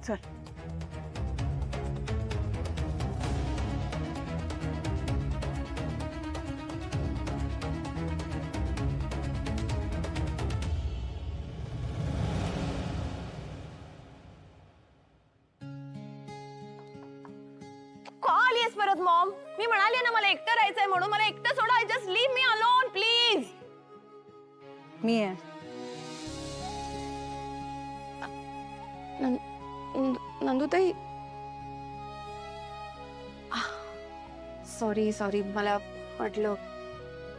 चल. का आलीस परत मॉम? मी म्हणाली ना मला एकटं राहायचंय म्हणून. मला एकटं सोडा. Just leave me alone please. मी आहे. नंदुताई सॉरी सॉरी मला वाटलं.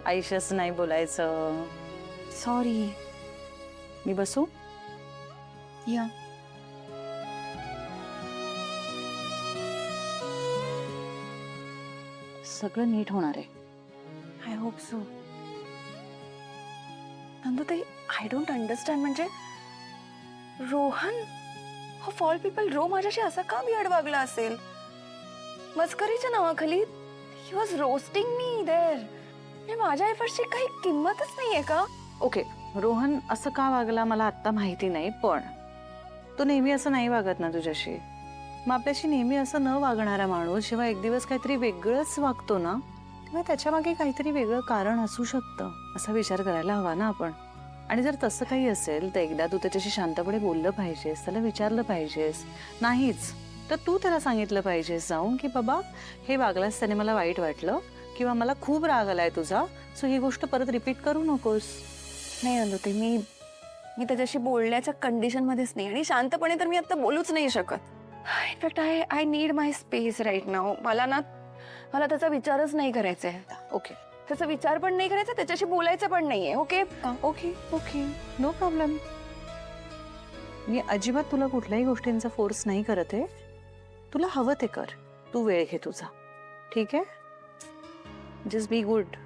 आयुष्याच नाही बोलायचं. सॉरी. मी बसू? या सगळं नीट होणार आहे. I hope so. Nandutai I don't understand. म्हणजे रोहन ऑफ ऑल पीपल रो माझ्याशी असा का बियड वागला असेल? मस्करीच्या नावाखाली he was roasting me there. माझ्या एफर्ट्सची काही किंमतच नाहीये का? ओके, रोहन असं का वागला मला आता माहिती नाही, पण तो नेहमी असं नाही वागत ना तुझ्याशी. मग आपल्याशी नेहमी असं न वागणारा माणूस जेव्हा एक दिवस काहीतरी वेगळंच वागतो ना, तेव्हा त्याच्या मागे काहीतरी वेगळं कारण असू शकतं असा विचार करायला हवा ना आपण. आणि जर तसं काही असेल तर एकदा तू त्याच्याशी शांतपणे बोललं पाहिजेस, त्याला विचारलं पाहिजेस. नाहीच तर तू त्याला सांगितलं पाहिजेस जाऊन की बाबा हे वागलास त्याने मला वाईट वाटलं किंवा मला खूप राग आलाय तुझा, सो ही गोष्ट परत रिपीट करू नकोस. नाही नंदुताई मी त्याच्याशी बोलण्याच्या कंडिशन मध्येच नाही. आणि शांतपणे तर मी आता बोलूच नाही शकत. In fact I need my space right now. मला त्याचा विचारच नाही करायचा आहे. ओके, त्याचा विचार पण नाही करायचा, त्याच्याशी बोलायचं पण नाहीये. Okay okay okay, no problem. मी अजिबात तुला कुठल्याही गोष्टींचा फोर्स नाही करत आहे. तुला हवं ते कर, तू वेळ घे तुझा. ठीक आहे? Just be good.